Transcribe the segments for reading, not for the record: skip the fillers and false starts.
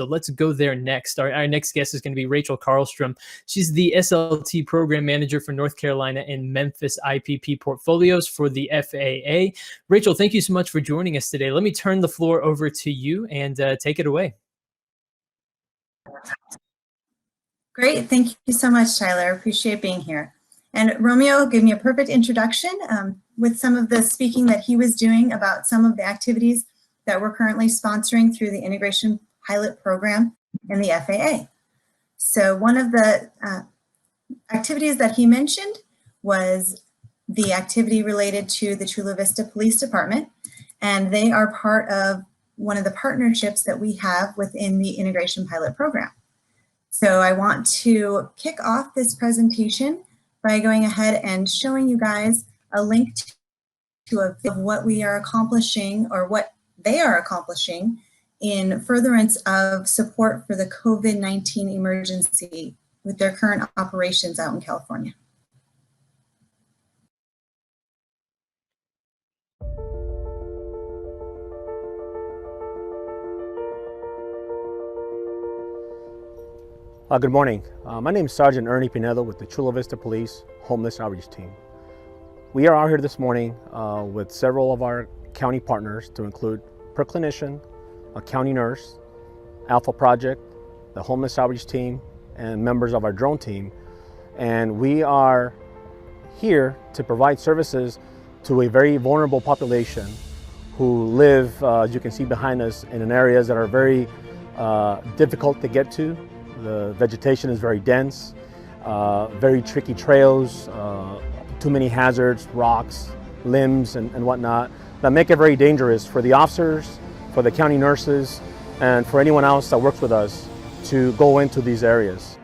So let's go there next. Our next guest is going to be Rachel Carlstrom. She's the SLT Program Manager for North Carolina and Memphis IPP portfolios for the FAA. Rachel, thank you so much for joining us today. Let me turn the floor over to you and take it away. Great. Thank you so much, Tyler. I appreciate being here. And Romeo gave me a perfect introduction with some of the speaking that he was doing about some of the activities that we're currently sponsoring through the Integration Pilot Program in the FAA. So one of the activities that he mentioned was the activity related to the Chula Vista Police Department, and they are part of one of the partnerships that we have within the Integration Pilot Program. So I want to kick off this presentation by going ahead and showing you guys a link to a video of what we are accomplishing, or what they are accomplishing, in furtherance of support for the COVID-19 emergency with their current operations out in California. Good morning. My name is Sergeant Ernie Pinedo with the Chula Vista Police Homeless Outreach Team. We are out here this morning with several of our county partners, to include per clinician, a county nurse, Alpha Project, the Homeless Outreach Team, and members of our drone team. And we are here to provide services to a very vulnerable population who live, as you can see behind us, in areas that are very difficult to get to. The vegetation is very dense, very tricky trails, too many hazards, rocks, limbs, and whatnot, that make it very dangerous for the officers, for the county nurses, and for anyone else that works with us to go into these areas.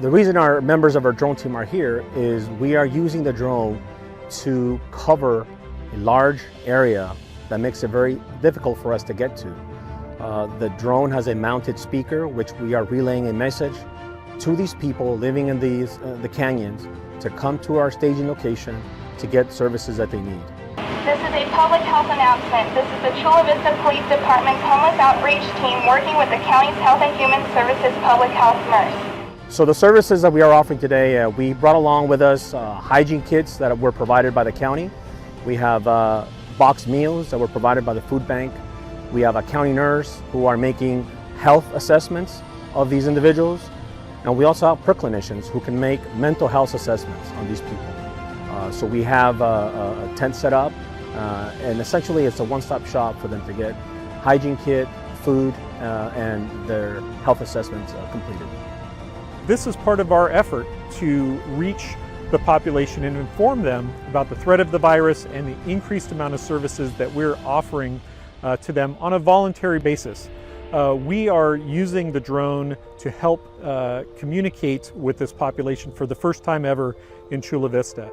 The reason our members of our drone team are here is we are using the drone to cover a large area that makes it very difficult for us to get to. The drone has a mounted speaker, which we are relaying a message to these people living in these the canyons to come to our staging location to get services that they need. This is a public health announcement. This is the Chula Vista Police Department's Homeless Outreach Team working with the county's Health and Human Services public health nurse. So the services that we are offering today, we brought along with us hygiene kits that were provided by the county. We have boxed meals that were provided by the food bank. We have a county nurse who are making health assessments of these individuals. And we also have per clinicians who can make mental health assessments on these people. So we have a tent set up, and essentially it's a one-stop shop for them to get hygiene kit, food, and their health assessments completed. This is part of our effort to reach the population and inform them about the threat of the virus and the increased amount of services that we're offering to them on a voluntary basis. We are using the drone to help communicate with this population for the first time ever in Chula Vista.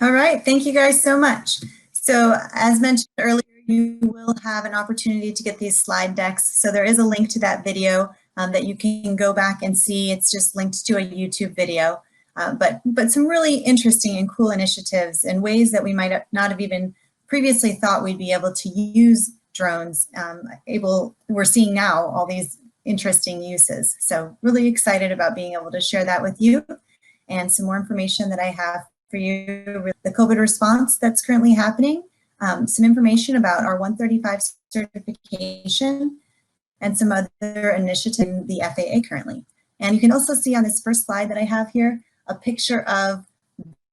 All right, thank you guys so much. So as mentioned earlier, you will have an opportunity to get these slide decks. So there is a link to that video that you can go back and see. It's just linked to a YouTube video, but some really interesting and cool initiatives and ways that we might not have even previously thought we'd be able to use drones. We're seeing now all these interesting uses. So really excited about being able to share that with you, and some more information that I have for you with the COVID response that's currently happening, some information about our 135 certification, and some other initiatives in the FAA currently. And you can also see on this first slide that I have here a picture of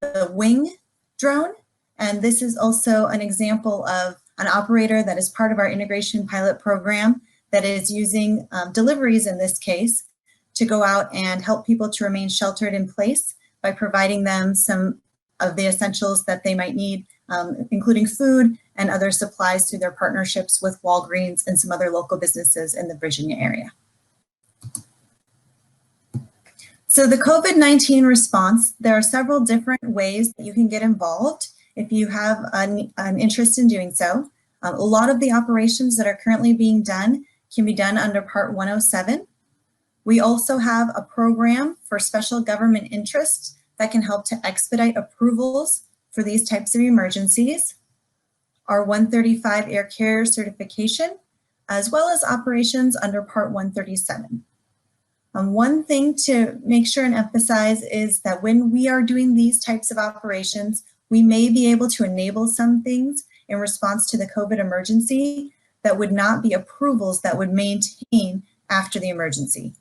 the wing drone. And this is also an example of an operator that is part of our integration pilot program that is using deliveries in this case to go out and help people to remain sheltered in place by providing them some of the essentials that they might need, including food and other supplies through their partnerships with Walgreens and some other local businesses in the Virginia area. So the COVID-19 response, there are several different ways that you can get involved if you have an interest in doing so. A lot of the operations that are currently being done can be done under Part 107. We also have a program for special government interests that can help to expedite approvals for these types of emergencies. Our 135 air carrier certification, as well as operations under Part 137. One thing to make sure and emphasize is that when we are doing these types of operations, we may be able to enable some things in response to the COVID emergency that would not be approvals that would maintain after the emergency.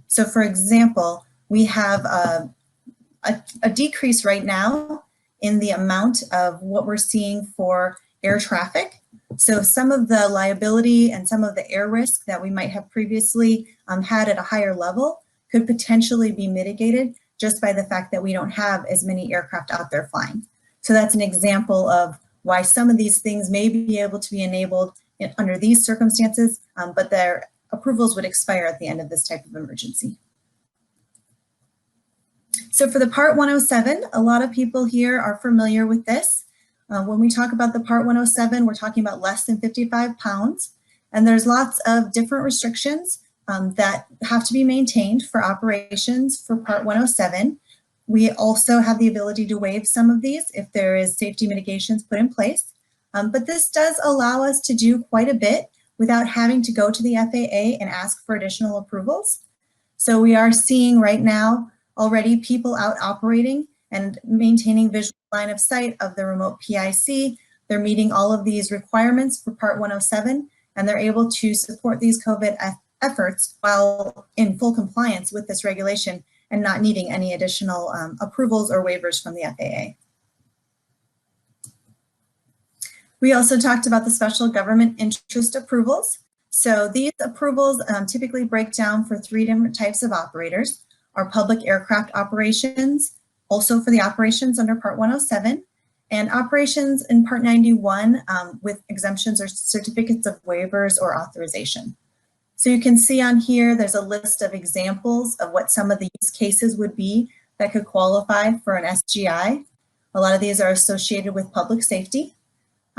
So for example, we have a decrease right now in the amount of what we're seeing for air traffic. So some of the liability and some of the air risk that we might have previously had at a higher level could potentially be mitigated just by the fact that we don't have as many aircraft out there flying. So that's an example of why some of these things may be able to be enabled under these circumstances, but their approvals would expire at the end of this type of emergency. So for the Part 107, a lot of people here are familiar with this. When we talk about the Part 107, we're talking about less than 55 pounds. And there's lots of different restrictions that have to be maintained for operations for Part 107. We also have the ability to waive some of these if there is safety mitigations put in place. But this does allow us to do quite a bit without having to go to the FAA and ask for additional approvals. So we are seeing right now already people out operating and maintaining visual line of sight of the remote PIC. They're meeting all of these requirements for Part 107, and they're able to support these COVID efforts while in full compliance with this regulation and not needing any additional approvals or waivers from the FAA. We also talked about the special government interest approvals. So these approvals typically break down for 3 different types of operators: our public aircraft operations, also for the operations under Part 107, and operations in Part 91 with exemptions or certificates of waivers or authorization. So you can see on here, there's a list of examples of what some of the use cases would be that could qualify for an SGI. A lot of these are associated with public safety.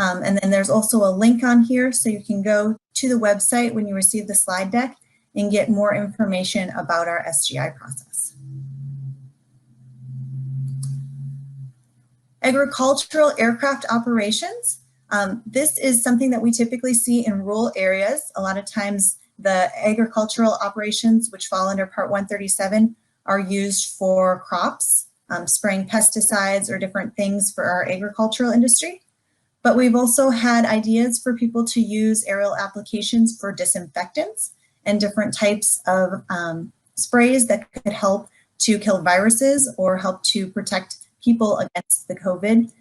And then there's also a link on here, so you can go to the website when you receive the slide deck and get more information about our SGI process. Agricultural aircraft operations. This is something that we typically see in rural areas. A lot of times the agricultural operations, which fall under Part 137, are used for crops, spraying pesticides or different things for our agricultural industry. But we've also had ideas for people to use aerial applications for disinfectants and different types of sprays that could help to kill viruses or help to protect people against the COVID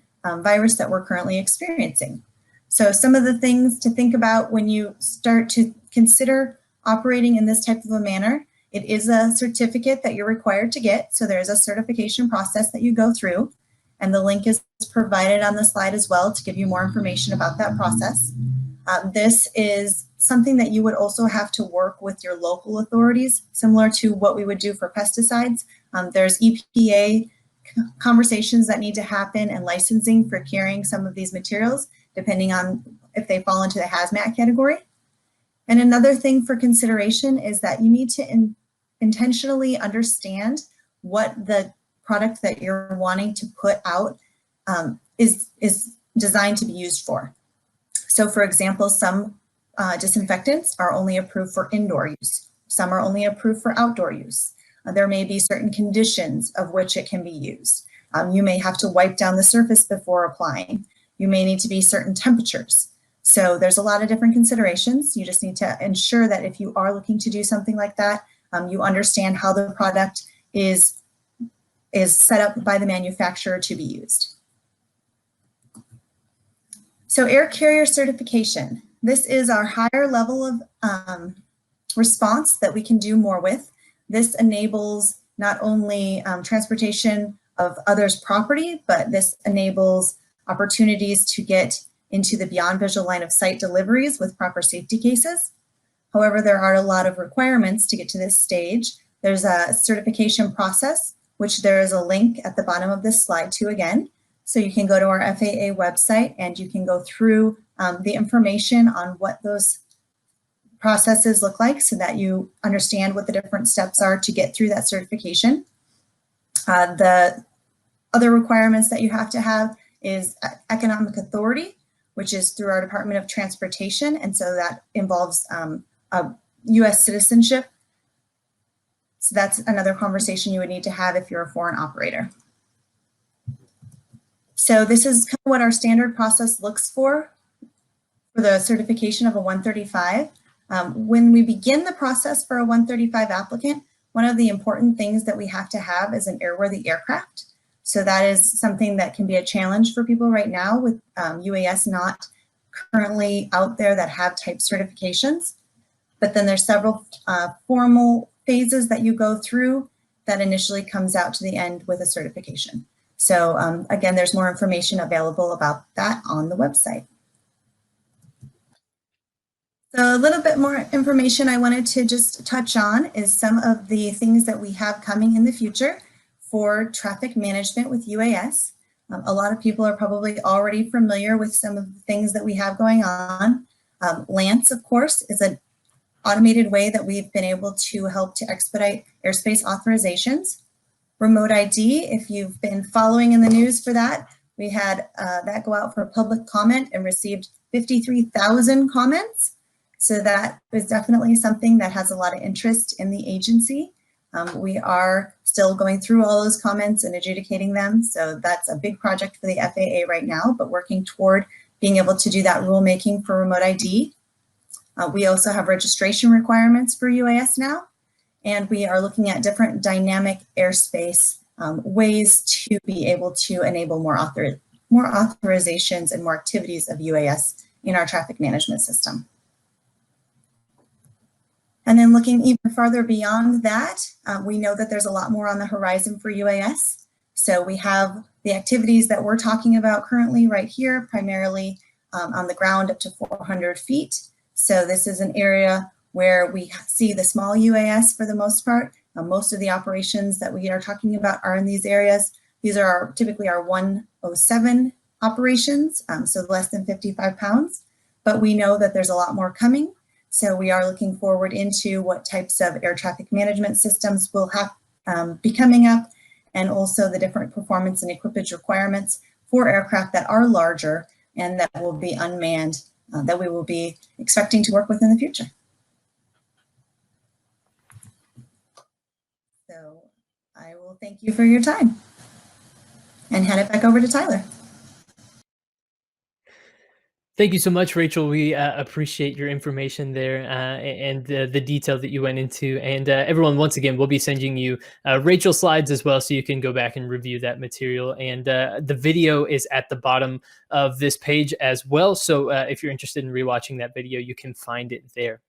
virus that we're currently experiencing. So some of the things to think about when you start to consider operating in this type of a manner, it is a certificate that you're required to get. So there's a certification process that you go through, and the link is provided on the slide as well to give you more information about that process. This is something that you would also have to work with your local authorities, similar to what we would do for pesticides. There's EPA conversations that need to happen and licensing for carrying some of these materials, depending on if they fall into the hazmat category. And another thing for consideration is that you need to intentionally understand what the product that you're wanting to put out is designed to be used for. So for example, some disinfectants are only approved for indoor use. Some are only approved for outdoor use. There may be certain conditions of which it can be used. You may have to wipe down the surface before applying. You may need to be certain temperatures. So there's a lot of different considerations. You just need to ensure that if you are looking to do something like that, you understand how the product is set up by the manufacturer to be used. So air carrier certification. This is our higher level of response that we can do more with. This enables not only transportation of others' property, but this enables opportunities to get into the beyond visual line of sight deliveries with proper safety cases. However, there are a lot of requirements to get to this stage. There's a certification process, which there is a link at the bottom of this slide to again. So you can go to our FAA website and you can go through the information on what those processes look like so that you understand what the different steps are to get through that certification. The other requirements that you have to have is economic authority, which is through our Department of Transportation. And so that involves a US citizenship. So that's another conversation you would need to have if you're a foreign operator. So this is kind of what our standard process looks for the certification of a 135. When we begin the process for a 135 applicant, one of the important things that we have to have is an airworthy aircraft. So that is something that can be a challenge for people right now with UAS not currently out there that have type certifications. But then there's several formal phases that you go through that initially comes out to the end with a certification. So again, there's more information available about that on the website. So a little bit more information I wanted to just touch on is some of the things that we have coming in the future for traffic management with UAS. A lot of people are probably already familiar with some of the things that we have going on. Lance, of course, is an automated way that we've been able to help to expedite airspace authorizations. Remote ID, if you've been following in the news for that, we had that go out for public comment and received 53,000 comments. So that is definitely something that has a lot of interest in the agency. We are still going through all those comments and adjudicating them. So that's a big project for the FAA right now, but working toward being able to do that rulemaking for remote ID. We also have registration requirements for UAS now, and we are looking at different dynamic airspace ways to be able to enable more authorizations and more activities of UAS in our traffic management system. And then looking even farther beyond that, we know that there's a lot more on the horizon for UAS. So we have the activities that we're talking about currently right here, primarily on the ground up to 400 feet. So this is an area where we see the small UAS for the most part. Most of the operations that we are talking about are in these areas. These are typically our 107 operations, so less than 55 pounds. But we know that there's a lot more coming. So we are looking forward into what types of air traffic management systems will have be coming up, and also the different performance and equipage requirements for aircraft that are larger and that will be unmanned, that we will be expecting to work with in the future. So I will thank you for your time and hand it back over to Tyler. Thank you so much, Rachel. We appreciate your information there and the detail that you went into. And everyone, once again, we'll be sending you Rachel slides as well, so you can go back and review that material. And the video is at the bottom of this page as well. So if you're interested in rewatching that video, you can find it there.